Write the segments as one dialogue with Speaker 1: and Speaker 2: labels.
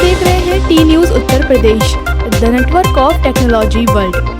Speaker 1: देख रहे हैं T news Uttar Pradesh, the network of technology world.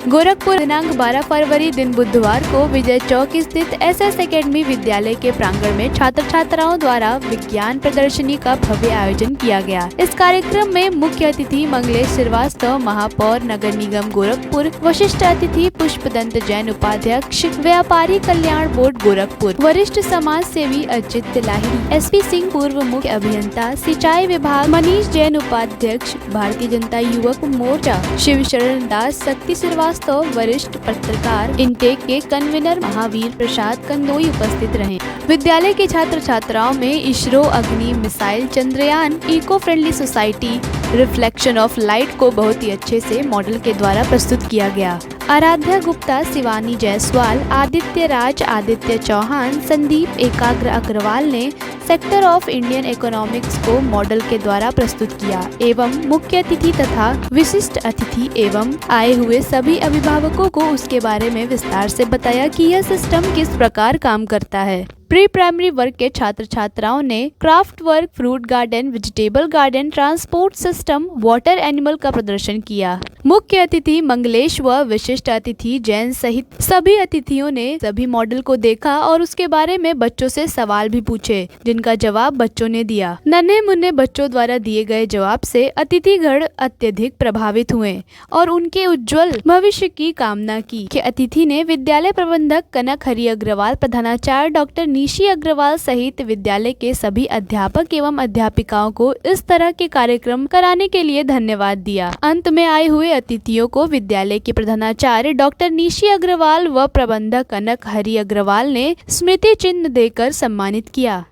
Speaker 1: Gorakhpur दिनांक 12 फरवरी दिन बुधवार को विजय चौक स्थित एसएस एकेडमी विद्यालय के प्रांगण में छात्र छात्राओं द्वारा विज्ञान प्रदर्शनी का भव्य आयोजन किया गया। इस कार्यक्रम में मुख्य अतिथि मंगलेश श्रीवास्तव, महापौर नगर निगम गोरखपुर, वरिष्ठ अतिथि पुष्पदंत जैन, उपाध्यक्ष व्यापारी कल्याण बोर्ड गोरखपुर, वरिष्ठ समाज सेवी अजित लाहिड़ी, एसपी सिंह पूर्व मुख्य अभियंता सिंचाई विभाग, मनीष जैन उपाध्यक्ष भारतीय जनता युवक मोर्चा, शिव शरण दास, शक्ति श्रीवास्तव वरिष्ठ पत्रकार, इनटेक के कन्वीनर महावीर प्रसाद कंदोई उपस्थित रहे। विद्यालय के छात्र छात्राओं में ISRO, Agni missile, Chandrayaan, eco friendly society, reflection of light को बहुत ही अच्छे से मॉडल के द्वारा प्रस्तुत किया गया। आराध्या गुप्ता, शिवानी जायसवाल, आदित्य राज, आदित्य चौहान, संदीप एकाग्र अग्रवाल ने सेक्टर ऑफ इंडियन इकोनॉमिक्स को मॉडल के द्वारा प्रस्तुत किया एवं मुख्य अतिथि तथा विशिष्ट अतिथि एवं आए हुए सभी अभिभावकों को उसके बारे में विस्तार से बताया कि यह सिस्टम किस प्रकार काम करता है। प्री प्राइमरी वर्ग के छात्र छात्राओं ने craft work, fruit garden, vegetable garden, transport system, water animal का प्रदर्शन किया। मुख्य अतिथि मंगलेश व विशिष्ट अतिथि जैन सहित सभी अतिथियों ने सभी मॉडल को देखा और उसके बारे में बच्चों से सवाल भी पूछे, जिनका जवाब बच्चों ने दिया। नन्हे मुन्ने बच्चों द्वारा दिए गए जवाब से अतिथिगण अत्यधिक प्रभावित हुए और उनके उज्जवल भविष्य की कामना की। मुख्य अतिथि ने विद्यालय प्रबंधक कनक हरि अग्रवाल, प्रधानाचार्य डॉक्टर निशी अग्रवाल सहित विद्यालय के सभी अध्यापक एवं अध्यापिकाओं को इस तरह के कार्यक्रम कराने के लिए धन्यवाद दिया। अंत में आए हुए अतिथियों को विद्यालय के प्रधानाचार्य डॉक्टर निशी अग्रवाल व प्रबंधक कनक हरि अग्रवाल ने स्मृति चिन्ह देकर सम्मानित किया।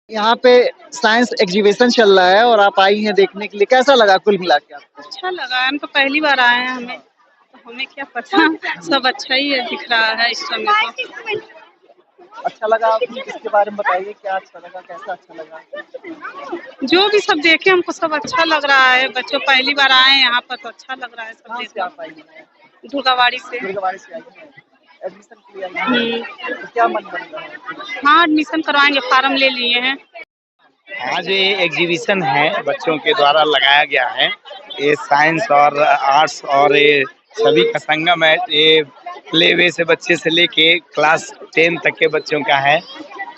Speaker 2: यहाँ पे साइंस एग्जीबिशन चल रहा है और आप आई हैं देखने के लिए, कैसा लगा कुल मिला के आपको?
Speaker 3: अच्छा लगा, हम तो पहली बार आए हैं, हमें क्या पता, सब अच्छा ही है, दिख रहा है इस समय तो।
Speaker 2: अच्छा लगा? आप इसके बारे में बताइए, क्या अच्छा लगा, कैसा अच्छा लगा?
Speaker 3: जो भी सब देखे हमको सब अच्छा लग रहा है। बच्चों पहली बार आए हैं यहाँ पर तो अच्छा लग रहा है सब देखने।
Speaker 2: आप आई हैं?
Speaker 3: दुर्गावाड़ी से।
Speaker 2: दुर्गावाड़ी से आई हैं, एडमिशन के लिए आई हैं, तो क्या मन बन रहा है?
Speaker 3: हाँ, एडमिशन करवाएंगे, फार्म ले लिए हैं।
Speaker 4: आज ये एग्जीबिशन है बच्चों के द्वारा लगाया गया है। ये साइंस और आर्ट्स और ये सभी का संगम है। ये प्ले वे से बच्चे से लेके क्लास 10 तक के बच्चों का है,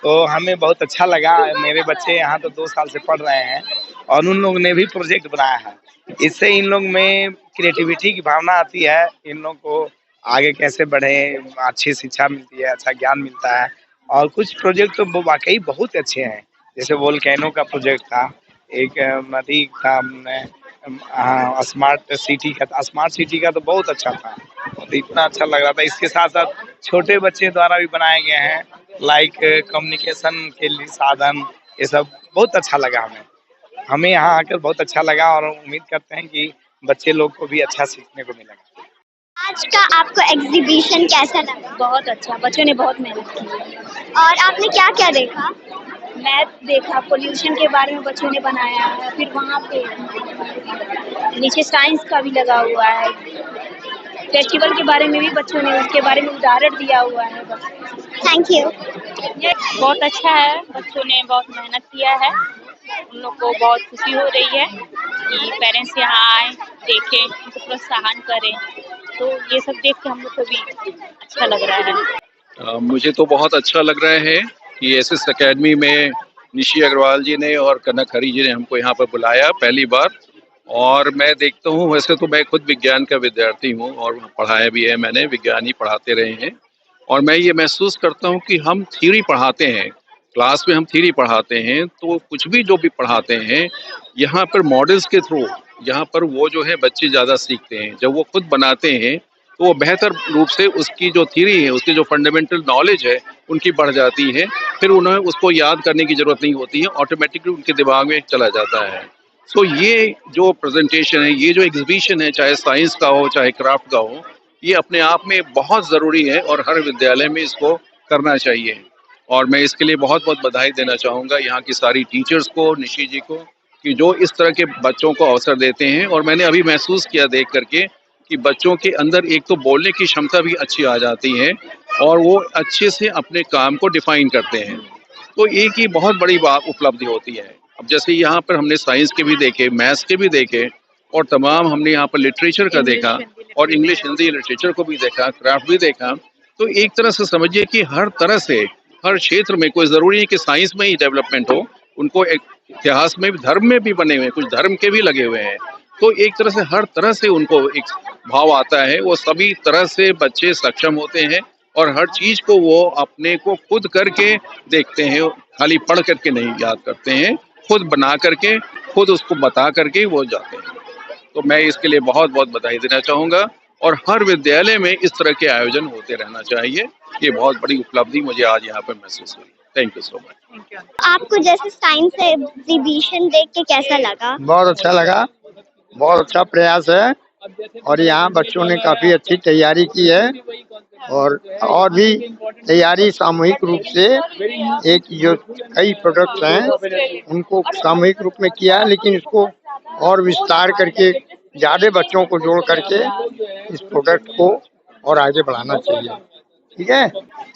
Speaker 4: तो हमें बहुत अच्छा लगा। मेरे बच्चे यहाँ तो 2 साल से पढ़ रहे हैं और उन लोगों ने भी प्रोजेक्ट बनाया है। इससे इन लोग में क्रिएटिविटी की भावना आती है, इन लोग को आगे कैसे बढ़े, अच्छी शिक्षा मिलती है, अच्छा ज्ञान मिलता है। और कुछ प्रोजेक्ट तो वाकई बहुत अच्छे हैं, जैसे वोल्केनो का प्रोजेक्ट था, एक नदी था, स्मार्ट सिटी का तो बहुत अच्छा था, तो इतना अच्छा लग रहा था। इसके साथ साथ छोटे बच्चे द्वारा भी बनाए गए हैं, लाइक कम्युनिकेशन के लिए साधन, ये सब बहुत अच्छा लगा हमें यहाँ आकर बहुत अच्छा लगा और उम्मीद करते हैं कि बच्चे लोग को भी अच्छा सीखने को मिलेगा।
Speaker 5: आज का आपको एग्जीबिशन कैसा लगा?
Speaker 6: बहुत अच्छा, बच्चों ने बहुत मेहनत की।
Speaker 5: और आपने क्या क्या देखा?
Speaker 6: मैथ देखा, पोल्यूशन के बारे में बच्चों ने बनाया है, फिर वहाँ पे नीचे साइंस का भी लगा हुआ है, फेस्टिवल के बारे में भी बच्चों ने उसके बारे में उदाहरण दिया हुआ है।
Speaker 5: Thank you.
Speaker 6: ये बहुत अच्छा है, बच्चों ने बहुत मेहनत किया है, उन लोग को बहुत खुशी हो रही है कि पेरेंट्स यहाँ आए, देखें, उनको प्रोत्साहन करें, तो ये सब देख के हम लोग को भी अच्छा लग रहा है।
Speaker 7: मुझे तो बहुत अच्छा लग रहा है कि एसएस एकेडमी में निशी अग्रवाल जी ने और कनक हरि जी ने हमको यहाँ पर बुलाया पहली बार। और मैं देखता हूँ, वैसे तो मैं खुद विज्ञान का विद्यार्थी हूँ और पढ़ाया भी है, मैंने विज्ञान ही पढ़ाते रहे हैं, और मैं ये महसूस करता हूँ कि हम थ्योरी पढ़ाते हैं, क्लास में हम थ्योरी पढ़ाते हैं, तो कुछ भी जो भी पढ़ाते हैं यहाँ पर मॉडल्स के थ्रू, यहाँ पर वो जो है बच्चे ज़्यादा सीखते हैं। जब वो खुद बनाते हैं तो वो बेहतर रूप से उसकी जो थ्योरी है, उसकी जो फंडामेंटल नॉलेज है उनकी बढ़ जाती है, फिर उन्हें उसको याद करने की ज़रूरत नहीं होती है, ऑटोमेटिकली उनके दिमाग में चला जाता है। सो ये जो प्रेजेंटेशन है, ये जो एग्जीबिशन है, चाहे साइंस का हो चाहे क्राफ्ट का हो, ये अपने आप में बहुत ज़रूरी है और हर विद्यालय में इसको करना चाहिए। और मैं इसके लिए बहुत बहुत बधाई देना चाहूँगा यहाँ की सारी टीचर्स को, निशी जी को, कि जो इस तरह के बच्चों को अवसर देते हैं। और मैंने अभी महसूस किया देख करके कि बच्चों के अंदर एक तो बोलने की क्षमता भी अच्छी आ जाती है और वो अच्छे से अपने काम को डिफाइन करते हैं, तो एक ही बहुत बड़ी बात उपलब्धि होती है। अब जैसे यहाँ पर हमने साइंस के भी देखे, मैथ्स के भी देखे, और तमाम हमने यहाँ पर लिटरेचर का देखा, और इंग्लिश हिंदी लिटरेचर को भी देखा, क्राफ्ट भी देखा। तो एक तरह से समझिए कि हर तरह से हर क्षेत्र में, कोई ज़रूरी नहीं कि साइंस में ही डेवलपमेंट हो, उनको एक इतिहास में भी, धर्म में भी बने हुए हैं, कुछ धर्म के भी लगे हुए हैं। तो एक तरह से उनको एक भाव आता है, वो सभी तरह से बच्चे सक्षम होते हैं और हर चीज को वो अपने को खुद करके देखते हैं, खाली पढ़ करके नहीं याद करते हैं, खुद बना करके, खुद उसको बता करके वो जाते हैं। तो मैं इसके लिए बहुत बहुत बधाई देना चाहूँगा, और हर विद्यालय में इस तरह के आयोजन होते रहना चाहिए। ये बहुत बड़ी उपलब्धि मुझे आज यहाँ पर महसूस हुई। Thank you so much.
Speaker 5: आपको जैसे साइंस एग्जीबिशन देख के कैसा लगा?
Speaker 8: बहुत अच्छा लगा, बहुत अच्छा प्रयास है, और यहाँ बच्चों ने काफी अच्छी तैयारी की है, और भी तैयारी सामूहिक रूप से, एक जो कई प्रोडक्ट्स हैं उनको सामूहिक रूप में किया है, लेकिन इसको और विस्तार करके ज्यादा बच्चों को जोड़ करके इस प्रोडक्ट को और आगे बढ़ाना चाहिए। ठीक है।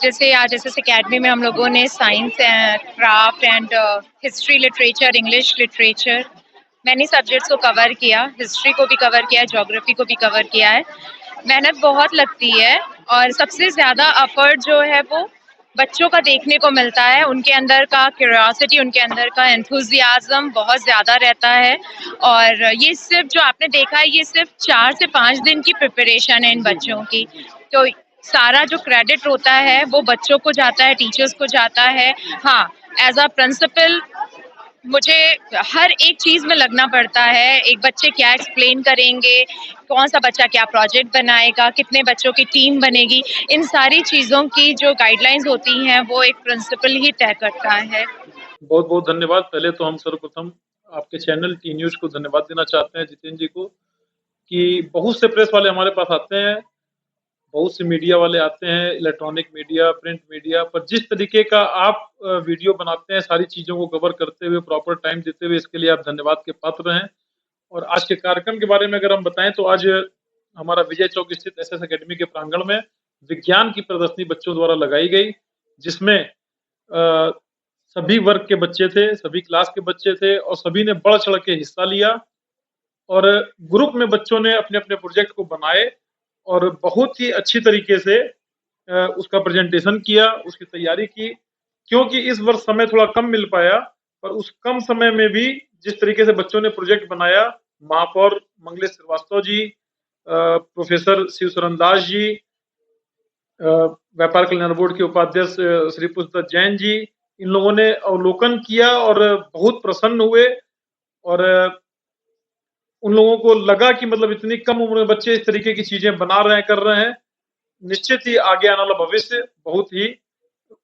Speaker 9: जैसे आज एसएस एकेडमी में हम लोगों ने science, craft and history, literature, English literature, मैंने सब्जेक्ट्स को कवर किया, हिस्ट्री को भी कवर किया, ज्योग्राफी को भी कवर किया है। मेहनत बहुत लगती है, और सबसे ज़्यादा एफर्ट जो है वो बच्चों का देखने को मिलता है। उनके अंदर का क्यूरियोसिटी, उनके अंदर का एंथुजियाज्म बहुत ज़्यादा रहता है। और ये सिर्फ जो आपने देखा है, ये सिर्फ 4 से 5 दिन की प्रिपरेशन है इन बच्चों की। तो सारा जो क्रेडिट होता है वो बच्चों को जाता है, टीचर्स को जाता है। हाँ, एज अ प्रिंसिपल मुझे हर एक चीज़ में लगना पड़ता है। एक बच्चे क्या एक्सप्लेन करेंगे, कौन सा बच्चा क्या प्रोजेक्ट बनाएगा, कितने बच्चों की टीम बनेगी, इन सारी चीज़ों की जो गाइडलाइंस होती हैं वो एक प्रिंसिपल ही तय करता है।
Speaker 10: बहुत बहुत धन्यवाद। पहले तो हम सर्वप्रथम आपके चैनल टी न्यूज़ को धन्यवाद देना चाहते हैं, जितेंद्र जी को, कि बहुत से प्रेस वाले हमारे पास आते हैं, बहुत से मीडिया वाले आते हैं, इलेक्ट्रॉनिक मीडिया, प्रिंट मीडिया, पर जिस तरीके का आप वीडियो बनाते हैं, सारी चीज़ों को कवर करते हुए, प्रॉपर टाइम देते हुए, इसके लिए आप धन्यवाद के पात्र हैं। और आज के कार्यक्रम के बारे में अगर हम बताएं तो आज हमारा विजय चौक स्थित एसएस एकेडमी के प्रांगण में विज्ञान की प्रदर्शनी बच्चों द्वारा लगाई गई, जिसमें सभी वर्ग के बच्चे थे, सभी क्लास के बच्चे थे, और सभी ने बढ़ चढ़ के हिस्सा लिया, और ग्रुप में बच्चों ने अपने अपने प्रोजेक्ट को बनाए और बहुत ही अच्छी तरीके से उसका प्रेजेंटेशन किया, उसकी तैयारी की। क्योंकि इस वर्ष समय थोड़ा कम मिल पाया, पर उस कम समय में भी जिस तरीके से बच्चों ने प्रोजेक्ट बनाया, महापौर मंगलेश श्रीवास्तव जी, प्रोफेसर शिव शरण दास जी, व्यापार कल्याण बोर्ड के उपाध्यक्ष श्री पुष्पदत्त जैन जी, इन लोगों ने अवलोकन किया और बहुत प्रसन्न हुए। और उन लोगों को लगा कि मतलब इतनी कम उम्र में बच्चे इस तरीके की चीजें बना रहे हैं, कर रहे हैं, निश्चित ही आगे आने वाला भविष्य बहुत ही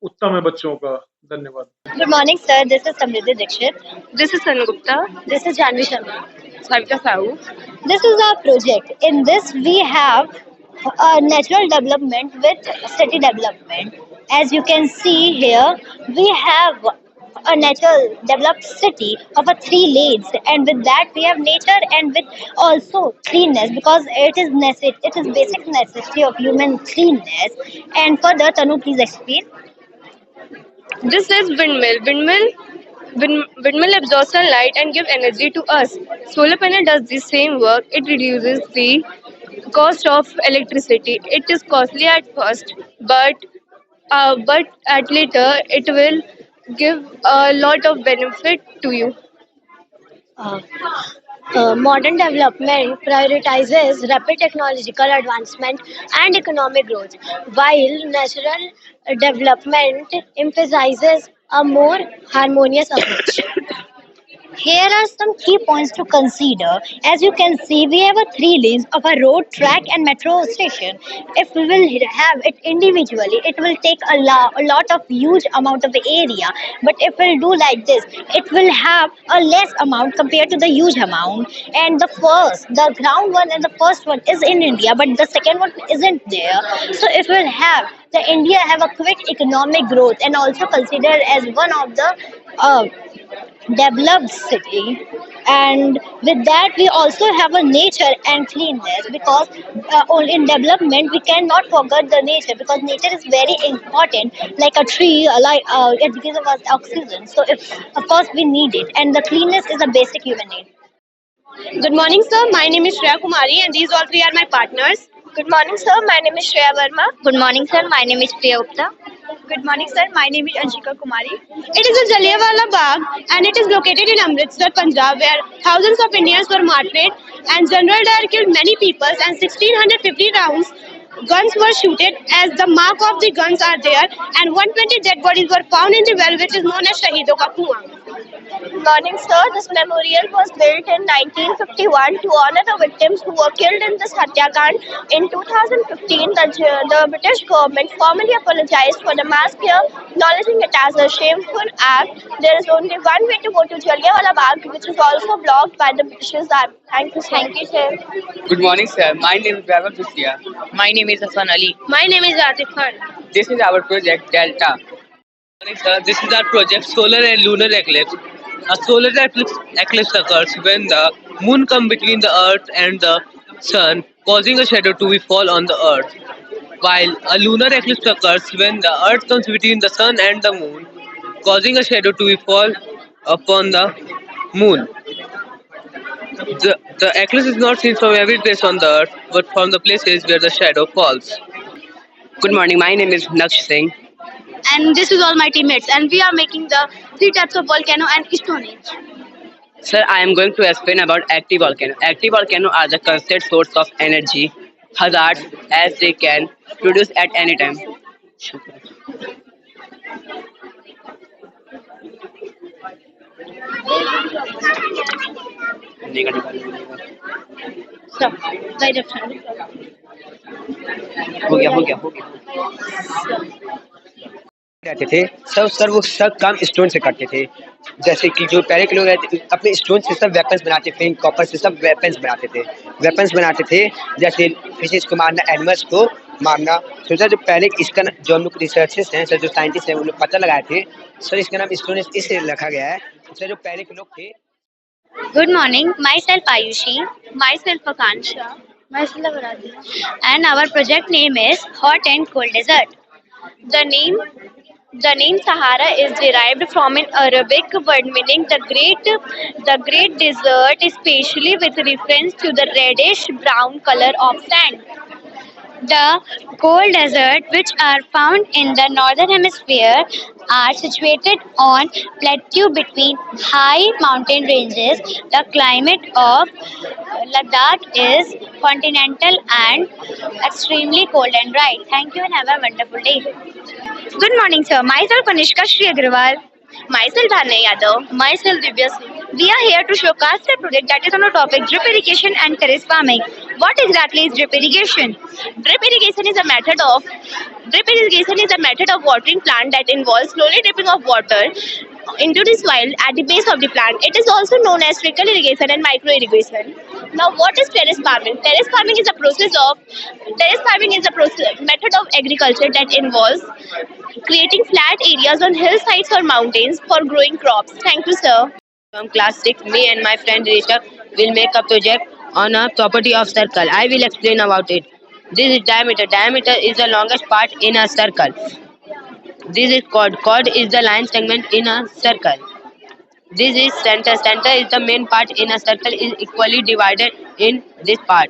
Speaker 10: उत्तम है बच्चों का। धन्यवाद।
Speaker 5: Good morning, sir. This is Samriddhi Dixit.
Speaker 3: This is Sanu Gupta.
Speaker 5: This is Janvi Sharma.
Speaker 3: Savita Sahu.
Speaker 5: This is our project. In this, we have natural development with city development. As you can see here, we have a natural developed city of a 3 lanes, and with that we have nature and with also cleanness, because it is basic necessity of human cleanness. And further, Tanu, please explain.
Speaker 3: This is windmill. Windmill absorbs sunlight and give energy to us. Solar panel does the same work. It reduces the cost of electricity. It is costly at first, but at later it will give a lot of benefit to you.
Speaker 5: Modern development prioritizes rapid technological advancement and economic growth, while natural development emphasizes a more harmonious approach. Here are some key points to consider. As you can see, we have a 3 lanes of a road, track and metro station. If we will have it individually, it will take a lot of huge amount of area. But if we'll do like this, it will have a less amount compared to the huge amount. And the ground one and the first one is in India, but the second one isn't there. So if we'll have India have a quick economic growth and also considered as one of the developed city, and with that we also have a nature and cleanness, because only in development we cannot forget the nature, because nature is very important, like a tree, it gives us oxygen. So if, of course, we need it, and the cleanness is a basic human need.
Speaker 3: Good morning, sir. My name is Shreya Kumari, and these all three are my partners. Good morning, sir. My name is Shreya Verma.
Speaker 5: Good morning, sir. My name is Priya Gupta.
Speaker 3: Good morning, sir. My name is Anshika Kumari. It is a Jallianwala Bagh, and it is located in Amritsar, Punjab, where thousands of Indians were martyred, and General Dyer killed many people, and 1650 rounds guns were shooted, as the mark of the guns are there, and 120 dead bodies were found in the well, which is known as Shaheedon Ka Kuan.
Speaker 5: Morning, sir. This memorial was built in 1951 to honor the victims who were killed in this Hatyakand. In 2015, the British government formally apologized for the massacre, acknowledging it as a shameful act. There is only one way to go to Jallianwala Bagh, which is also blocked by the British Army. Thank you, sir. Thank you, sir.
Speaker 11: Good morning, sir. My name is Vaibhav Justia.
Speaker 9: My name is Hassan Ali.
Speaker 3: My name is Atif Khan.
Speaker 11: This is our project Delta. Good morning, sir. This is our project Solar and Lunar Eclipse. A solar eclipse occurs when the moon comes between the earth and the sun, causing a shadow to fall on the earth. While a lunar eclipse occurs when the earth comes between the sun and the moon, causing a shadow to fall upon the moon. The eclipse is not seen from every place on the earth, but from the places where the shadow falls. Good morning, my name is Naksh Singh.
Speaker 3: And this is all my teammates, and we are making the three types of volcano and stone age.
Speaker 11: Sir, I am going to explain about active volcano. Active volcano are the constant source of energy, hazards as they can produce at any time. हो गया रहते थे sir वो सब काम stone से करते थे। जैसे कि जो पहले के लोग रहते अपने स्टोन से सब वेपन्स बनाते थे, कॉपर से सब वेपन्स बनाते थे जैसे फिशेस को मारना, एनिमल्स को मारना। तो सर जो पहले इसका जो हम लोग रिसर्चर्स हैं, सर जो साइंटिस्ट हैं, वो लोग पता लगाए थे सर इसका नाम स्टोन इसलिए रखा गया है। सर जो पहले के लोग थे।
Speaker 5: Good morning. Myself Ayushi. Myself Akansha. Myself Radhika. And our project name is Hot and Cold Desert.
Speaker 3: The name Sahara is derived from an Arabic word meaning the great desert, especially with reference to the reddish brown color of sand.
Speaker 5: The cold deserts, which are found in the northern hemisphere, are situated on plateau between high mountain ranges. The climate of Ladakh is continental and extremely cold and dry. Thank you and have a wonderful day.
Speaker 3: Good morning, sir. Myself Anishka Shri Agrawal. Myself Dhanya Yadav. Myself Divya Singh. We are here to showcase a project that is on the topic drip irrigation and terrace farming. What exactly is drip irrigation? Drip irrigation is a method of watering plant that involves slowly dripping of water into the soil at the base of the plant. It is also known as trickle irrigation and micro irrigation. Now, what is terrace farming? Terrace farming is a method of agriculture that involves creating flat areas on hillsides or mountains for growing crops. Thank you, sir.
Speaker 11: From class 6, me and my friend Rishabh will make a project on a property of circle. I will explain about it. This is diameter. Diameter is the longest part in a circle. This is chord. Chord is the line segment in a circle. This is center. Center is the main part in a circle is equally divided in this part.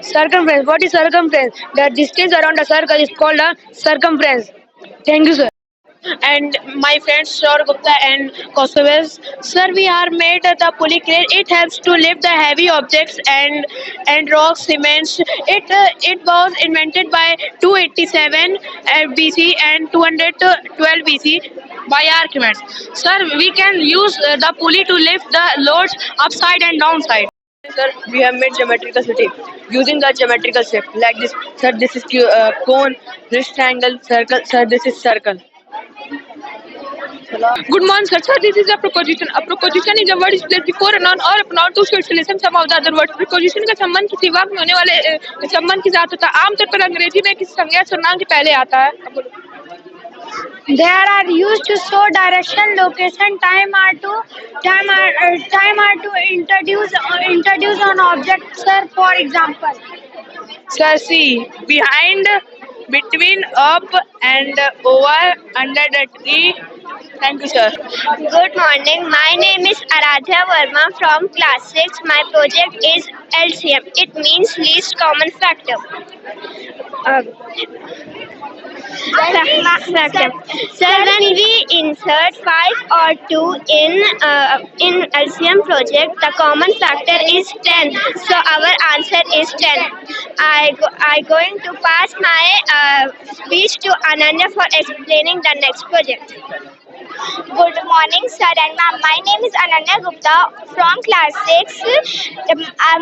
Speaker 3: Circumference. What is circumference? The distance around a circle is called a circumference. Thank you, sir. And my friends Saur Gupta and Kosoves. Sir, we are made the pulley crane. It helps to lift the heavy objects and rocks, cements. It was invented by 287 BC and 212 BC by Archimedes. Sir, we can use the pulley to lift the loads upside and downside.
Speaker 11: Sir, we have made geometrical city using the geometrical shape like this. Sir, this is cone, this triangle, circle. Sir, this is circle.
Speaker 3: Good morning, sir. Sir, this is a preposition. A preposition is a word is placed before a noun or a pronoun to show its relation some of the other words. Preposition का संबंध किसी वाक्य में होने वाले संबंध के साथ होता है। आमतौर पर अंग्रेजी में किसी संज्ञा सर्वनाम के पहले आता है।
Speaker 5: They are used to show direction, location, time are to introduce an object, sir. For example,
Speaker 3: Sir, see, behind, between, up and over, under the tree. Thank you, sir.
Speaker 5: good morning. My name is Aradhya Verma from class 6. My project is LCM. It means least common factor. Factor. So when we insert 5 or 2 in LCM project, the common factor is 10. So our answer is 10. I going to pass my speech to Ananya for explaining the next project. Good morning, sir and ma'am. My name is Ananya Gupta from class 6.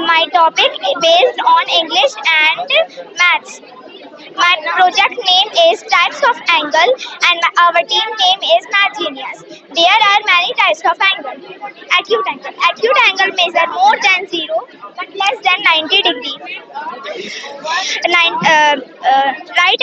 Speaker 5: My topic is based on English and maths. My project name is Types of Angle and our team name is Math Genius. There are many types of angle. Acute angle. Acute angle measure more than 0 but less than 90 degree. Right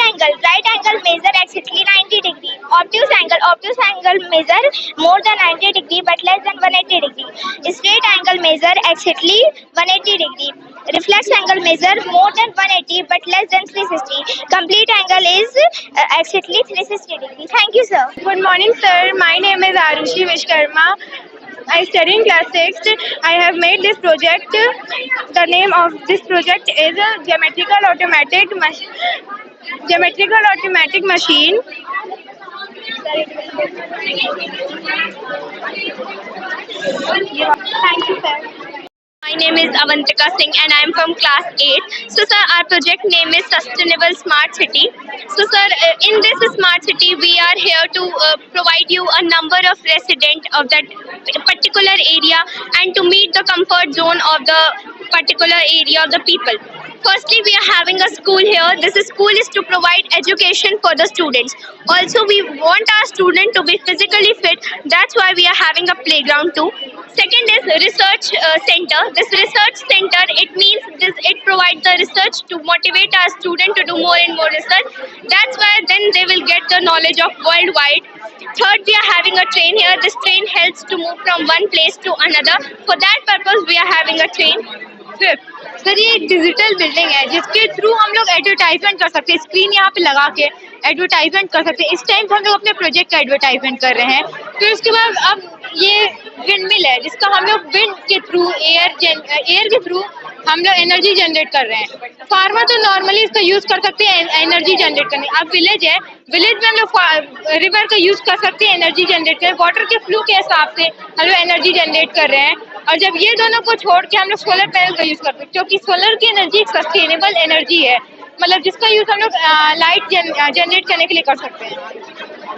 Speaker 5: angle. Right angle measure exactly 90 degree. Obtuse angle. Obtuse angle measure more than 90 degree but less than 180 degree. Straight angle measure exactly 180 degree. Reflex angle measure more than 180 but less than 360. Complete angle is exactly 360 degree. Thank you, sir.
Speaker 3: Good morning, sir. My name is Arushi Vishkarma. I study in class 6. I have made this project. The name of this project is a geometrical automatic machine.
Speaker 5: Thank you, sir.
Speaker 3: My name is Avantika Singh and I am from class 8. So sir, our project name is Sustainable Smart City. So sir, in this smart city we are here to provide you a number of residents of that particular area and to meet the comfort zone of the particular area of the people. Firstly, we are having a school here. This school is to provide education for the students. Also, we want our students to be physically fit. That's why we are having a playground too. Second is research center. This research center, it means it provides the research to motivate our students to do more and more research. That's why then they will get the knowledge of worldwide. Third, we are having a train here. This train helps to move from one place to another. For that purpose, we are having a train. Fifth, sir ये एक digital building है जिसके through हम लोग advertisement कर सकते हैं. Screen यहाँ पे लगा के एडवर्टाइजमेंट कर सकते हैं. इस टाइम हम लोग अपने प्रोजेक्ट का एडवर्टाइजमेंट कर रहे हैं. फिर उसके बाद अब ये विंडमिल है जिसका हम लोग विंड के थ्रू एयर के थ्रू हम लोग एनर्जी जनरेट कर रहे हैं. फार्मर तो नॉर्मली इसका यूज कर सकते हैं एनर्जी जनरेट करने. अब विलेज है, विलेज में हम लोग रिवर का यूज कर सकते हैं एनर्जी जनरेट करने. वाटर के फ्लो के हिसाब से हम लोग एनर्जी जनरेट कर रहे हैं. और जब ये दोनों को छोड़ के हम लोग सोलर पैनल का यूज करते हैं क्योंकि सोलर की एनर्जी एक सस्टेनेबल एनर्जी है, मतलब जिसका यूज हम लोग लाइट जनरेट करने के लिए कर सकते हैं.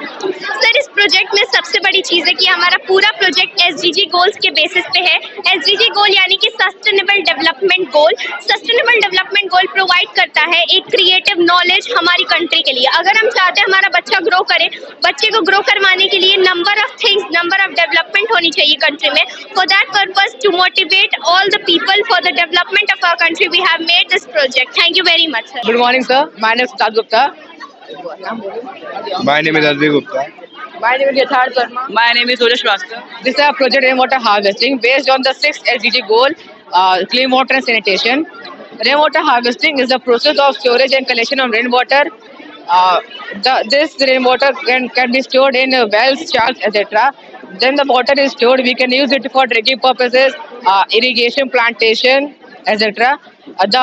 Speaker 3: सर इस प्रोजेक्ट में सबसे बड़ी चीज़ है कि हमारा पूरा प्रोजेक्ट SDG गोल्स के बेसिस पे है. SDG गोल यानी कि sustainable development goal. Sustainable development goal provide करता है एक क्रिएटिव नॉलेज हमारी कंट्री के लिए. अगर हम चाहते हैं हमारा बच्चा ग्रो करे, बच्चे को ग्रो करवाने के लिए number of things, number of development होनी चाहिए कंट्री में. For that purpose to motivate all the people for the development of our country we have made this project. Thank you very much sir.
Speaker 11: Good morning, sir. My name is Siddharth Gupta.
Speaker 4: My name is Advi Gupta.
Speaker 11: My name is Yatharth Verma. My name is Surya Shrivastava. This is a project rainwater harvesting based on the 6th SDG goal, clean water and sanitation. Rainwater harvesting is the process of storage and collection of rainwater. This rainwater can be stored in wells, sharks, etc. Then the water is stored. We can use it for drinking purposes, irrigation, plantation, etc. The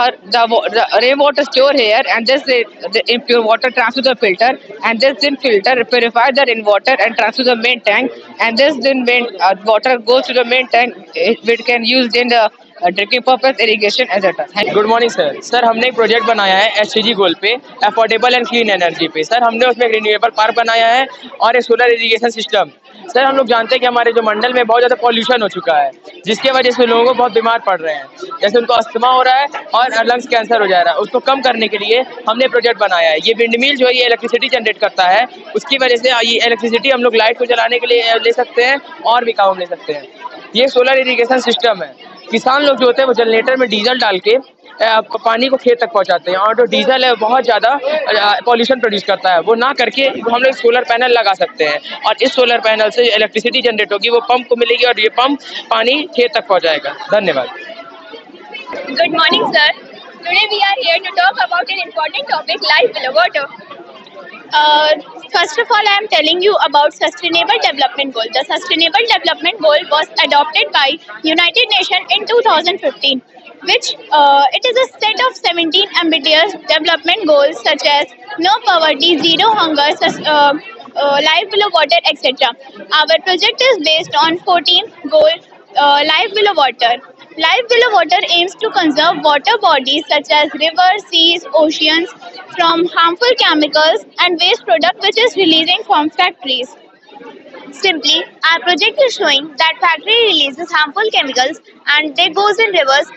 Speaker 11: rainwater store here, and this the impure water transfers to the filter, and this then filter purifies the rainwater and transfers to the main tank, and this then water goes to the main tank, which can use in the drinking purpose, irrigation etcetera.
Speaker 12: Good morning sir. Sir हमने एक project बनाया है SDG गोल पे, affordable and clean energy पे. Sir हमने उसमें एक renewable park बनाया है और एक सोलर इरिगेशन सिस्टम. सर हम लोग जानते हैं कि हमारे जो मंडल में बहुत ज़्यादा पॉल्यूशन हो चुका है जिसके वजह से लोगों को बहुत बीमार पड़ रहे हैं. जैसे उनको अस्थमा हो रहा है और लंग्स कैंसर हो जा रहा है. उसको कम करने के लिए हमने प्रोजेक्ट बनाया है. ये विंडमिल जो है ये इलेक्ट्रिसिटी जनरेट करता है. उसकी वजह से ये इलेक्ट्रिसिटी हम लोग लाइट को जलाने के लिए ले सकते हैं और भी काम ले सकते हैं. ये सोलर इरिगेशन सिस्टम है. किसान लोग जो होते हैं वो जनरेटर में डीजल डाल के पानी को खेत तक पहुंचाते हैं। और जो डीजल है बहुत ज़्यादा पॉल्यूशन प्रोड्यूस करता है, वो ना करके हम लोग सोलर पैनल लगा सकते हैं और इस सोलर पैनल से इलेक्ट्रिसिटी जनरेट होगी, वो पंप को मिलेगी और ये पंप पानी खेत तक पहुंचाएगा। धन्यवाद।
Speaker 3: Good morning, sir. Today we are here to talk about an important topic, life below water. First of all, I am telling you about Sustainable Development Goal. The Sustainable Development Goal was adopted by United Nations in 2015, which it is a set of 17 ambitious development goals such as no poverty, zero hunger, life below water, etc. Our project is based on 14th goal, life below water. Life below water aims to conserve water bodies such as rivers, seas, oceans from harmful chemicals and waste product which is releasing from factories. Simply, our project is showing that factory releases harmful chemicals and they goes in rivers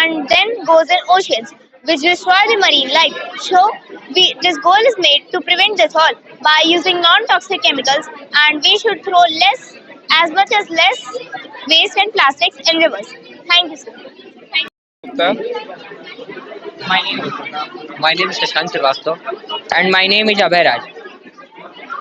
Speaker 3: and then goes in oceans, which destroy the marine life. So, this goal is made to prevent this all by using non-toxic chemicals, and we should throw as much as less waste and plastics in rivers. Thank you, sir.
Speaker 12: My name is Shashank Srivastava and my name is Abhay Raj.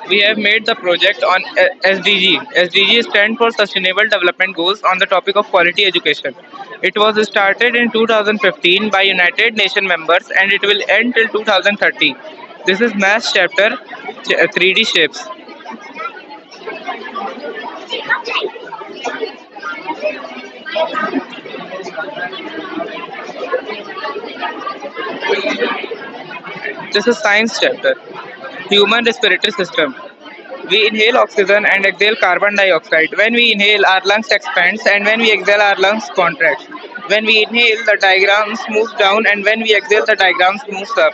Speaker 12: We have made the project on SDG. SDG stands for Sustainable Development Goals on the topic of quality education. It was started in 2015 by United Nations members and it will end till 2030. This is Math chapter 3D shapes. This is Science chapter. Human respiratory system. We inhale oxygen and exhale carbon dioxide. When we inhale, our lungs expand, and when we exhale, our lungs contract. When we inhale, the diaphragm moves down, and when we exhale, the diaphragm moves up.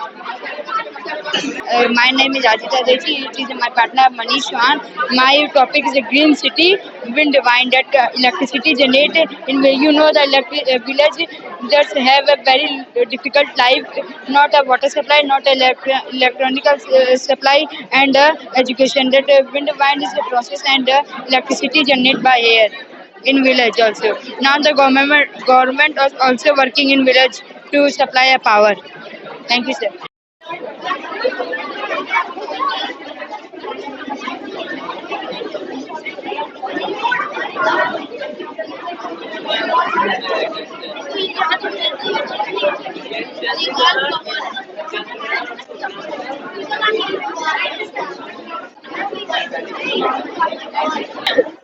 Speaker 13: My name is Ajita Devi. It is my partner Manish Chauhan. My topic is a green city. Wind divine that electricity generated in the village that have a very difficult life. Not a water supply, not electronic supply, and education. That wind divine is the process and electricity generated by air in village also. Now the government is also working in village to supply a power. Thank you, sir.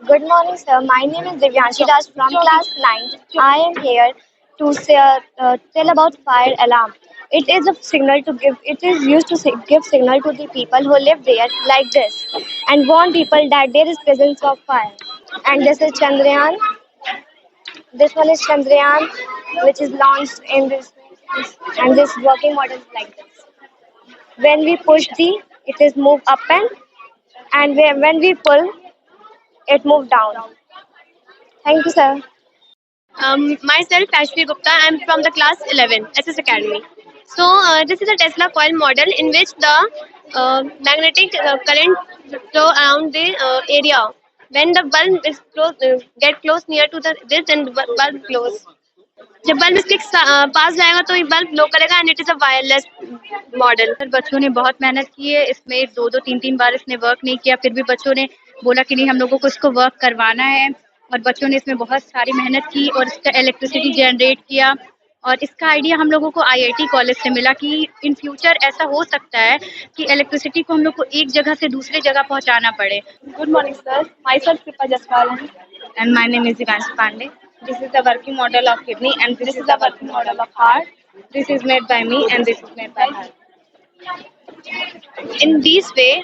Speaker 5: Good morning, sir. My name is Divyanshi Raj from class 9. I am here to tell about fire alarm. It is a signal to give. It is used to give signal to the people who live there, like this, and warn people that there is presence of fire. And this is Chandrayaan. This one is Chandrayaan, which is launched in this, and this working model is like this. When we push it is move up and when we pull, it move down. Thank you, sir.
Speaker 3: Myself, Ashvi Gupta. I am from the class 11, SS Academy. So, this is a Tesla coil model in which the magnetic current flow around the area. When the bulb is get close near to this, then the bulb glows. जब bulb इसके पास जाएगा तो ये bulb glow करेगा and it is a wireless model. बच्चों ने बहुत मेहनत की है इसमें, 2-3 बार इसने वर्क नहीं किया, फिर भी बच्चों ने बोला कि नहीं हम लोगों को इसको वर्क करवाना है और बच्चों ने इसमें बहुत सारी मेहनत की और इसका इलेक्ट्रिसिटी जनरेट किया। और इसका आइडिया हम लोगों को IIT कॉलेज से मिला कि इन फ्यूचर ऐसा हो सकता है कि इलेक्ट्रिसिटी को हम लोग को एक जगह से दूसरी जगह पहुंचाना पड़े।
Speaker 14: Good morning sir, myself Kripa Jaswal
Speaker 13: and my name is Diganshi Pandey. This is the working model of kidney and this is the working model of heart. This is made by me and this is made by her.
Speaker 3: In this way,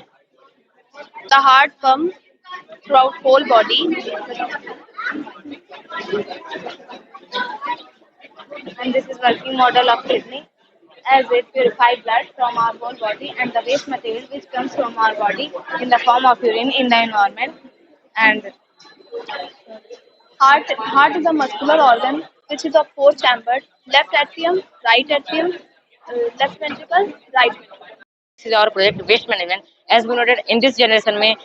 Speaker 3: the heart pumps throughout whole body.
Speaker 13: And this is working model of kidney as it purifies blood from our whole body and the waste material which comes from our body in the form of urine in the environment. And
Speaker 14: Heart is a muscular organ which is of 4 chambered, left atrium, left ventricle, right ventricle.
Speaker 12: This is our project waste management. As we noted in this generation में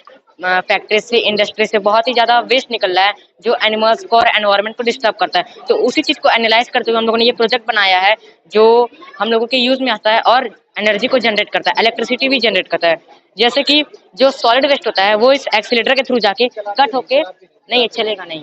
Speaker 12: factory से, industry से बहुत ही ज़्यादा waste निकल रहा है जो animals को और एनवायरनमेंट को डिस्टर्ब करता है। तो उसी चीज़ को एनालाइज करते हुए हम लोगों ने ये प्रोजेक्ट बनाया है जो हम लोगों के यूज़ में आता है और एनर्जी को जनरेट करता है, इलेक्ट्रिसिटी भी जनरेट करता है। जैसे कि जो सॉलिड वेस्ट होता है वो इस एक्सीलेटर के थ्रू जाके कट होके, नहीं चलेगा नहीं,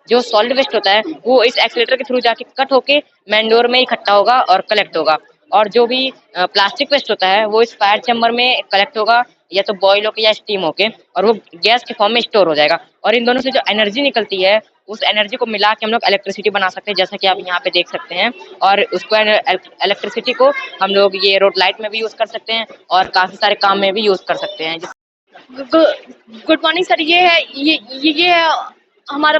Speaker 12: जो सॉलिड वेस्ट होता है वो इस एक्सीलेटर के थ्रू जाके कट होके मैन्योर में इकट्ठा होगा और कलेक्ट होगा, और जो भी प्लास्टिक वेस्ट होता है वो इस फायर चैम्बर में कलेक्ट होगा, या तो बॉयल होके या स्टीम होके, और वो गैस के फॉर्म में स्टोर हो जाएगा। और इन दोनों से जो एनर्जी निकलती है उस एनर्जी को मिला के हम लोग इलेक्ट्रिसिटी बना सकते हैं, जैसा कि आप यहाँ पे देख सकते हैं। और उसको इलेक्ट्रिसिटी को हम लोग ये रोड लाइट में भी यूज कर सकते हैं और काफी सारे काम में भी यूज कर सकते हैं।
Speaker 3: Good morning sir. ये है हमारा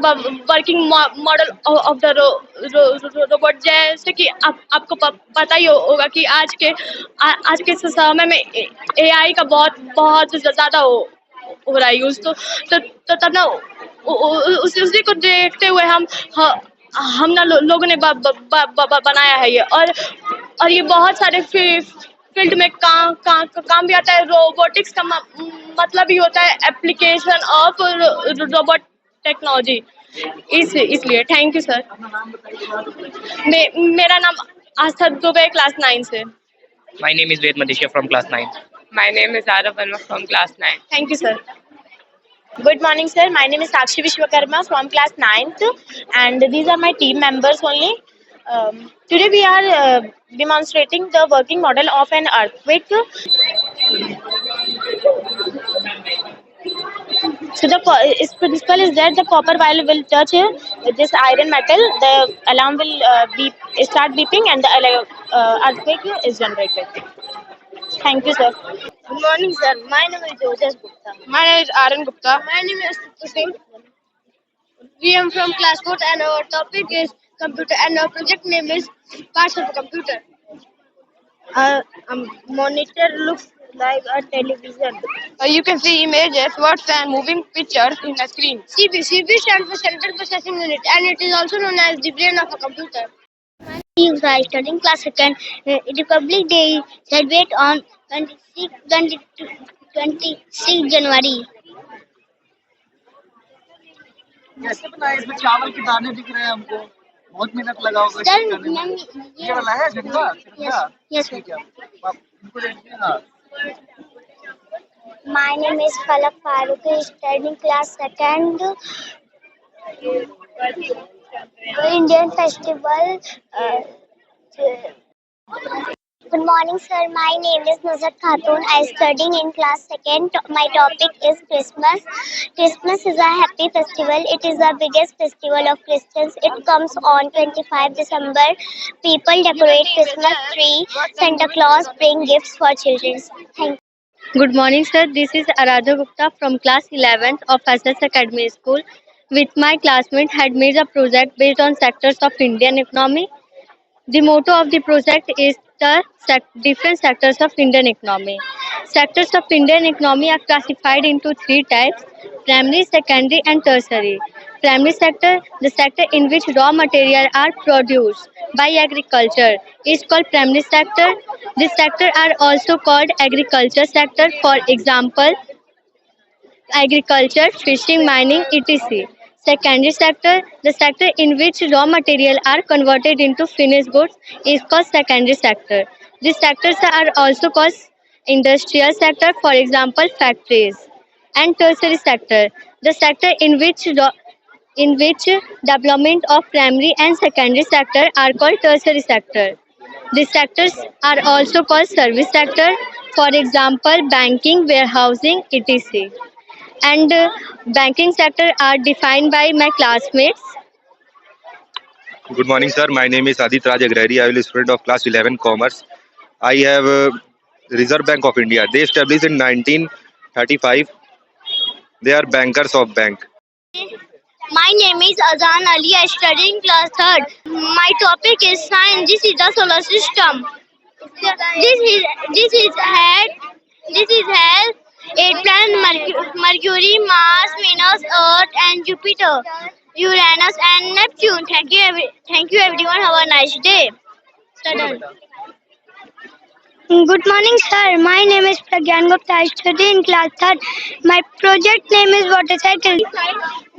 Speaker 3: working model of the robot. जैसे कि आपको पता ही होगा कि आज के समय में एआई का बहुत ज्यादा हो रहा है यूज। तो तब ना उसी को देखते हुए हम ना लोगों ने बनाया है ये। और ये बहुत सारे फील्ड में काम भी आता है। रोबोटिक्स का मतलब ही होता है एप्लीकेशन ऑफ रोबोट टेक्नोलॉजी। इसलिए थैंक यू सर। मेरा नाम आस्था दुबे, क्लास 9 से।
Speaker 12: My name is Ved Madisha from class 9.
Speaker 9: My name is Arav Verma from class 9.
Speaker 3: Thank you sir.
Speaker 14: Good morning, sir. My name is Sakshi Vishwakarma from class 9th, and these are my team members only. Today we are demonstrating the working model of an earthquake. So the principle is that the copper wire will touch this iron metal, the alarm will start beeping, and the earthquake is generated. Thank you, sir.
Speaker 5: Good morning, sir. My name is Joseph Gupta.
Speaker 3: My name is Arun Gupta.
Speaker 5: My name is Tutu Singh. We are from class 4th and our topic is computer and our project name is Parts of a Computer. A monitor looks like a television.
Speaker 3: You can see images, words and moving pictures in the screen.
Speaker 5: CPU stands for Central Processing Unit and it is also known as the brain of a computer. You are studying class 2nd. Republic Day celebrate on 26 January.
Speaker 2: कैसे बनाया? इसमें चावल के दाने दिख रहे हैं हमको, बहुत मेहनत लगा होगा इसको करने में। ये वाला है झंडा?
Speaker 5: Yes, sir.
Speaker 2: ठीक है, आप इनको देखिए ना।
Speaker 5: My name is Falak Farooq, studying class 2nd. Indian festival. Good morning, sir. My name is Nuzhat Khatun. I am studying in class 2nd. My topic is Christmas. Christmas is a happy festival. It is the biggest festival of Christians. It comes on 25 December. People decorate Christmas tree. Santa Claus bring gifts for children. Thank you.
Speaker 3: Good morning, sir. This is Aradha Gupta from class 11th of SS Academy School. With my classmate had made a project based on sectors of Indian economy. The motto of the project is the different sectors of Indian economy. Sectors of Indian economy are classified into 3 types: primary, secondary and tertiary. Primary sector, the sector in which raw material are produced by agriculture, is called primary sector. This sector are also called agriculture sector. For example, agriculture, fishing, mining, etc. Secondary sector, the sector in which raw material are converted into finished goods, is called secondary sector. These sectors are also called industrial sector, for example, factories. And tertiary sector, the sector in which development of primary and secondary sector are called tertiary sector. These sectors are also called service sector, for example, banking, warehousing, etc. And banking sector are defined by my classmates.
Speaker 15: Good morning, sir. My name is Adit Raj Agrari. I will be a student of class 11 Commerce. I have Reserve Bank of India. They established in 1935. They are bankers of bank.
Speaker 5: My name is Azan Ali. I study in class 3rd. My topic is science. This is the solar system. This is has 8 planets: Mercury, Mars, Venus, Earth, and Jupiter, Uranus, and Neptune. Thank you, everyone. Have a nice day. Good morning, sir. My name is Pragyan Gupta. I study in class 3rd. My project name is water cycle.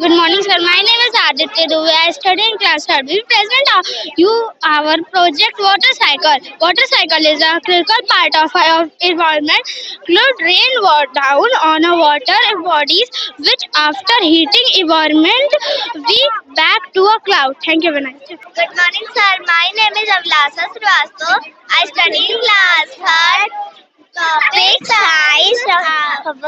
Speaker 16: Good morning, sir. My name is Aditya Dubey. I study in class 3rd. We present our project water cycle. Water cycle is a critical part of our environment. Cloud rain down on our water bodies, which after heating environment, we back to a cloud. Thank you very much.
Speaker 5: Good morning, sir. My name is Avlasa Srivastava. I study in class 3rd. Topic size of our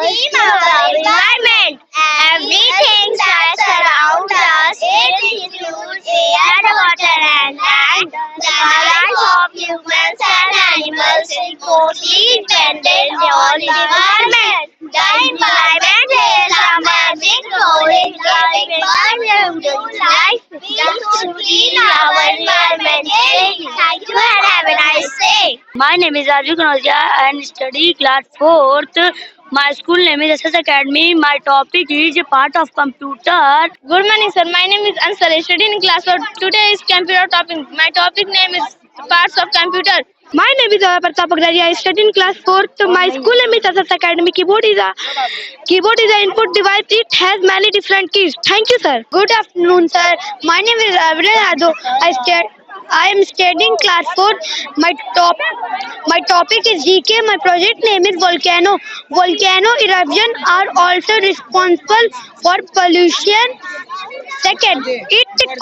Speaker 5: environment. Everything that surrounds us, it includes air, water, and land. The life of humans and animals is mostly dependent on the environment. The environment plays a big role in giving us life. We should clean our environment daily. Thank you and have a nice day.
Speaker 17: My name is Raju Kanodia and study class 4th. My school name is SS Academy. My topic is part of computer.
Speaker 3: Good morning, sir. My name is Ansar. I study in class 4. Today is computer topic. My topic name is parts of computer. My name is Pratap Agraria. I study in class 4th. My school name is SS Academy. Keyboard is a input device. It has many different keys. Thank you, sir.
Speaker 5: Good afternoon, sir. My name is Avril Yadav. I am studying class 4. My topic is GK. My project name is Volcano. Volcano eruption are also responsible for pollution. Second, it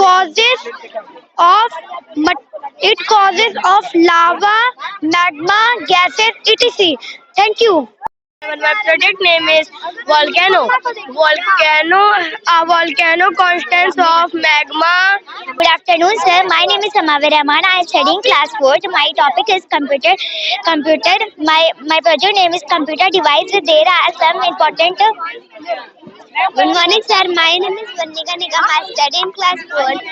Speaker 5: causes of lava, magma, gases, etc. Thank you.
Speaker 3: My project name is Volcano. A volcano consists of magma.
Speaker 5: Good afternoon, sir. My name is Samavir Rahman. I am studying class 4th. My topic is computer. My project name is computer device. There are some important. Good morning, sir. My name is Vannika Nigam. I study in class 4th.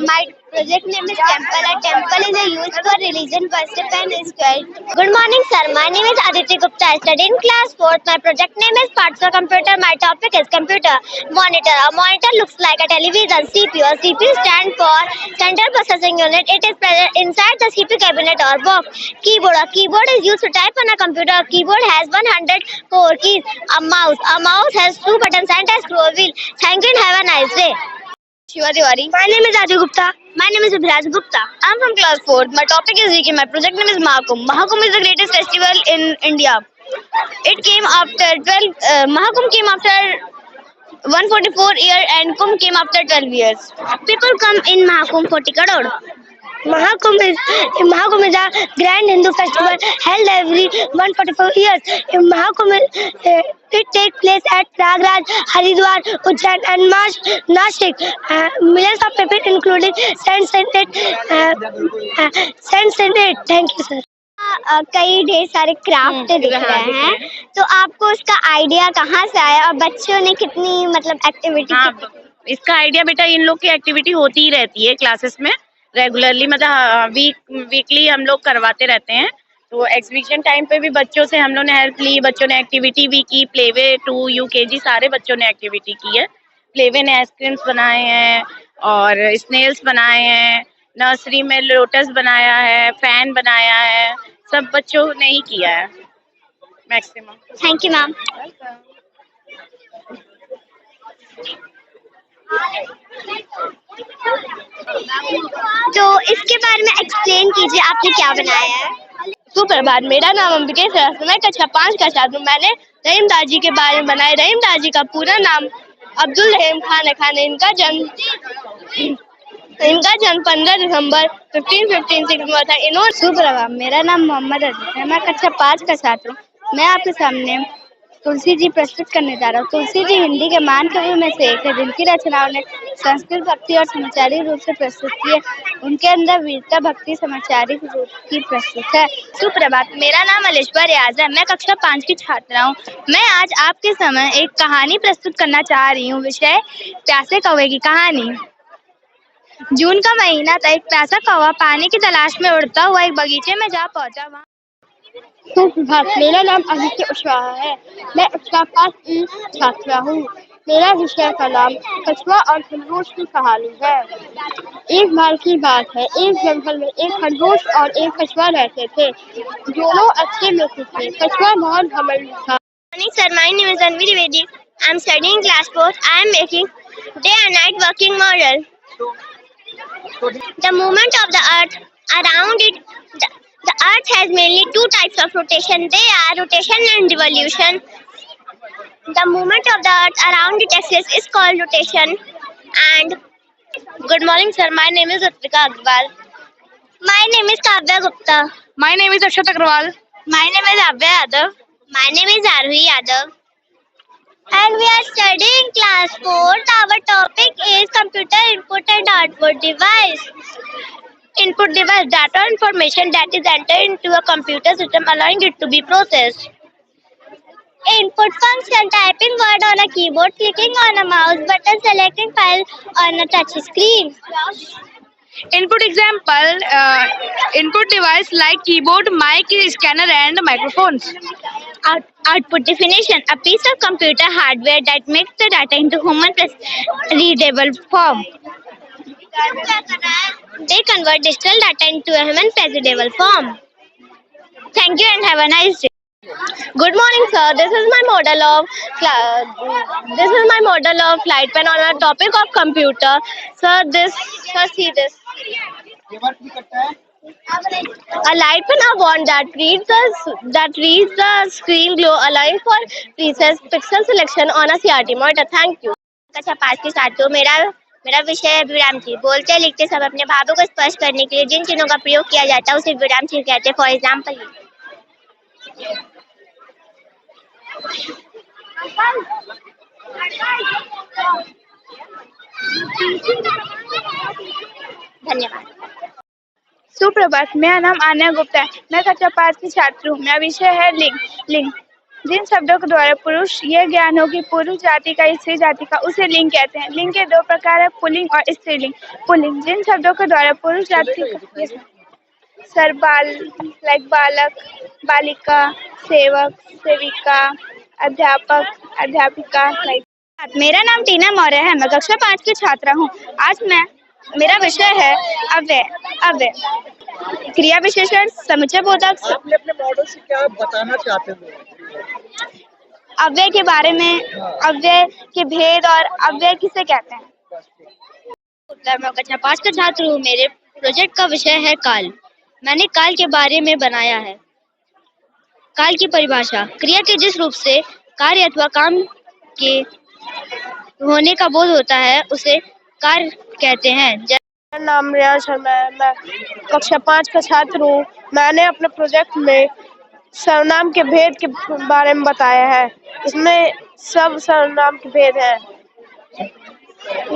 Speaker 5: My project name is Temple. A temple is used for religion, worship and ritual. Good morning, sir. My name is Aditya Gupta. I study in class 4th. My project name is Parts of Computer. My topic is computer. Monitor. A monitor looks like a television. CPU. A CPU stands for Central Processing Unit. It is present inside the CPU cabinet or box. Keyboard. A keyboard is used to type on a computer. A keyboard has 104 keys. A mouse. A mouse has 2 buttons and a scroll wheel. Thank you and have a nice day.
Speaker 3: Shiva Tiwari.
Speaker 5: My name is Aju Gupta.
Speaker 3: My name is Abhiraj Gupta. I'm from class 4. My topic is GK. My project name is Mahakumbh. Mahakumbh is the greatest festival in India. It came after 12. Mahakumbh came after 144 years and Kumbh came after 12 years.
Speaker 5: People come in Mahakumbh 40 crore. Mahakumbh is a grand Hindu festival held every 144 years. It takes place at Prayagraj, Haridwar, Ujjain and Nashik. Millions of people including saints in it. Thank you, sir. कई ढेर सारे craft दिख रहे हैं, तो आपको उसका idea कहाँ से आया और बच्चों ने कितनी मतलब एक्टिविटी
Speaker 6: इसका आइडिया बेटा इन लोग की एक्टिविटी होती ही रहती है क्लासेस में रेगुलरली, मतलब वीकली हम लोग करवाते रहते हैं। तो एग्जीबिशन टाइम पे भी बच्चों से हम लोग ने हेल्प ली, बच्चों ने एक्टिविटी भी की। प्लेवे 2 UKG सारे बच्चों ने एक्टिविटी की है। प्लेवे ने आइसक्रीम्स बनाए हैं और स्नेल्स बनाए हैं, नर्सरी में लोटस बनाया है, फैन बनाया है, सब बच्चों ने ही किया है मैक्सिमम।
Speaker 5: Thank you ma'am. तो इसके बारे में एक्सप्लेन कीजिए, आपने क्या बनाया है?
Speaker 3: सुप्रभात, मेरा नाम अंबिकेश है। मैं कक्षा 5 का छात्र हूँ। मैंने रहीम दाजी के बारे में बनाया। रहीम दाजी का पूरा नाम अब्दुल रहीम खान है। इनका जन्म 15 दिसंबर 1556 में हुआ था। इन्होंने
Speaker 5: सुप्रभात, मेरा नाम मोहम्मद अजीज है। मैं कक्षा 5 का छात्र हूँ। मैं आपके सामने तुलसी जी प्रस्तुत करने जा रहा हूँ। तुलसी जी हिंदी के महान कवियों में से एक है, जिनकी रचनाओं ने संस्कृत भक्ति और समाचारी रूप से प्रस्तुत की है। उनके अंदर वीरता भक्ति समाचारिक रूप की प्रस्तुत है।
Speaker 3: सुप्रभात, मेरा नाम अलिशबा रियाज है। मैं कक्षा 5 की छात्रा हूँ। मैं आज आपके समय एक कहानी प्रस्तुत करना चाह रही हूँ। विषय प्यासे कौवे की कहानी। जून का महीना था। एक प्यासा कौवा पानी की तलाश में उड़ता हुआ एक बगीचे में जा पहुंचा। वहाँ
Speaker 5: सुप्रभात, मेरा नाम आदित्य कुशवाहा है। मैं कक्षा 5 की छात्रा हूँ।
Speaker 16: मेरा विषय का नाम कछुआ और खरगोश की कहानी है। एक बार की बात है, एक जंगल में एक खरगोश और एक कछुआ रहते थे। दोनों अच्छे मित्र थे। कछुआ बहुत घमंडी था।
Speaker 5: Morning, sir. My name is Anvi Trivedi. I am studying class 4th. I am making day and night working model. The movement of the earth around it, the earth has mainly two types of rotation. They are rotation and revolution. The movement of the earth around its axis is called rotation. And good morning, sir. My name is Ritika Agarwal. My name is Kavya Gupta. My name is Akshat Agarwal. My name is Abhay Yadav. My name is Aruhi Yadav. And we are studying class 4th. Our topic is computer input and output device. Input device, data or information that is entered into a computer system allowing it to be processed. Input function, typing word on a keyboard, clicking on a mouse button, selecting file on a touch screen.
Speaker 3: Input example, input device like keyboard, mic, scanner and microphones.
Speaker 5: Output definition, a piece of computer hardware that makes the data into human readable form. They convert digital data into a human readable form. Thank you and have a nice day. Good morning, sir. This is my model of light pen on a topic of computer. Sir, see this. A light pen, a wand that reads the screen glow, allowing for precise pixel selection on a CRT monitor. Thank you. कक्षा 5 के साथियों, मेरा विषय है विराम चिन्ह। बोलते लिखते सब अपने भावों को स्पष्ट करने के लिए जिन चिन्हों का प्रयोग किया जाता है उसे विराम चिन्ह कहते हैं। फॉर एग्जाम्पल, धन्यवाद।
Speaker 18: सुप्रभात, मेरा नाम आन्या गुप्ता है। मैं कक्षा 5 की छात्र हूँ। मेरा विषय है लिंग। जिन शब्दों के द्वारा पुरुष ये ज्ञान हो कि पुरुष जाति का स्त्री जाति का, उसे लिंग कहते हैं। लिंग के दो प्रकार है, पुल्लिंग और स्त्रीलिंग। पुल्लिंग, जिन शब्दों के द्वारा पुरुष जाति का, सर, बालक, बालिका, सेवक, सेविका, अध्यापक, अध्यापिका।
Speaker 16: मेरा नाम टीना मौर्य है। मैं कक्षा 5 की छात्रा हूँ। आज मेरा विषय है अव्यय। क्रिया विशेषण, समुच्चय बोधक।
Speaker 2: आपने अपने मॉडल से क्या बताना चाहते हो?
Speaker 16: अव्यय के बारे में, अव्यय के भेद और अव्यय किसे कहते हैं। मैं कक्षा 5 का छात्र हूँ। मेरे प्रोजेक्ट का विषय है काल। मैंने काल के बारे में बनाया है। काल की परिभाषा, क्रिया के जिस रूप से कार्य अथवा काम के होने का बोध होता है उसे कार्य कहते हैं।
Speaker 18: मेरा नाम रियान शर्मा है। मैं कक्षा 5 का छात्र हूँ। मैंने अपने प्रोजेक्ट में सर्वनाम के भेद के बारे में बताया है। इसमें सब सर्वनाम के भेद हैं।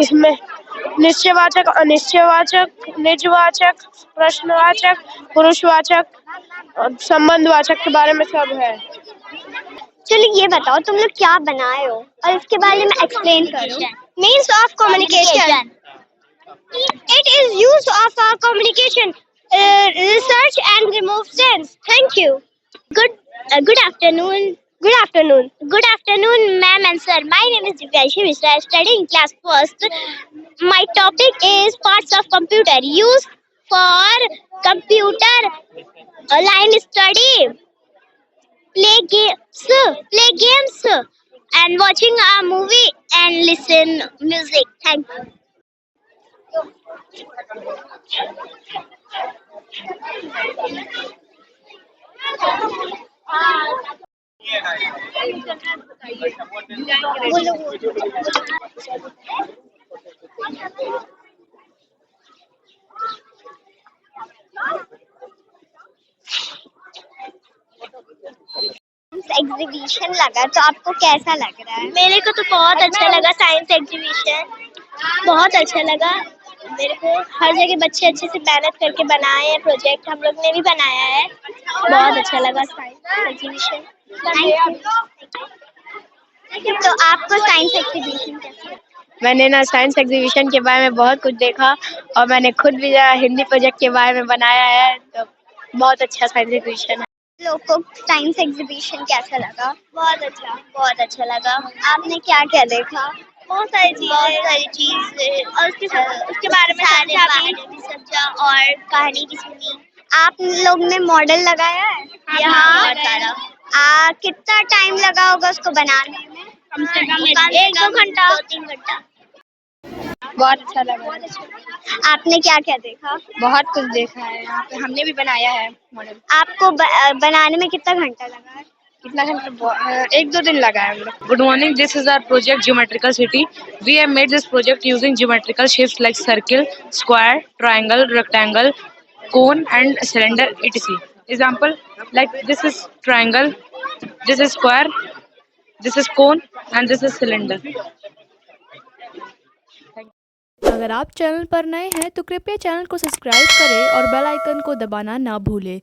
Speaker 18: इसमें निश्चयवाचक, अनिश्चयवाचक, निजवाचक, प्रश्नवाचक, पुरुषवाचक, संबंधवाचक के बारे में सब है।
Speaker 5: चलिए ये बताओ तुम लोग क्या बनाए हो और इसके बारे में एक्सप्लेन करो। Means of communication. It is use of our communication, research and remove sense. Thank you. Good afternoon. Good afternoon, ma'am and sir. My name is Divyashi Mishra. I study in class 1st. My topic is parts of computer used for computer line study, play games, and watching a movie and listen music. Thank you. Exhibition लगा तो आपको कैसा लग रहा है? मेरे को तो बहुत अच्छा लगा। साइंस एग्जीबिशन बहुत अच्छा लगा मेरे को। हर जगह बच्चे अच्छे से मेहनत करके बनाए हैं प्रोजेक्ट। हम लोग ने भी बनाया है। बहुत अच्छा लगा साइंस एग्जीबिशन। तो आपको साइंस एग्जीबिशन कैसा लगा?
Speaker 18: मैंने ना साइंस एग्जीबिशन के बारे में बहुत कुछ देखा और मैंने खुद भी हिंदी प्रोजेक्ट के बारे में बनाया है। तो बहुत अच्छा साइंस एग्जीबिशन है।
Speaker 16: लोग को साइंस एग्जीबिशन कैसा लगा? बहुत अच्छा लगा। आपने क्या क्या देखा? बहुत सारी चीजें और उसके बारे में समझा और कहानी की सुनी। आप लोग ने मॉडल लगाया है?
Speaker 6: बहुत सारा।
Speaker 16: कितना टाइम लगा होगा उसको बनाने में?
Speaker 6: कम से कम
Speaker 16: 1-2 घंटा, 2-3 घंटा।
Speaker 6: बहुत अच्छा लगा।
Speaker 16: आपने क्या क्या देखा?
Speaker 6: बहुत कुछ देखा है, यहाँ पे हमने भी बनाया है मॉडल।
Speaker 16: आपको बनाने में कितना घंटा लगा है?
Speaker 6: कितना घंटा? 1-2 दिन लगा है।
Speaker 12: Good morning. This is our project Geometrical City. We have made this project using geometrical shapes like circle, square, triangle, rectangle, cone, and cylinder, etc. Example, like this is triangle, this is square, this is cone, and this is cylinder.
Speaker 1: अगर आप channel पर नए हैं तो कृपया channel को subscribe करें और बेल आइकन को दबाना ना भूलें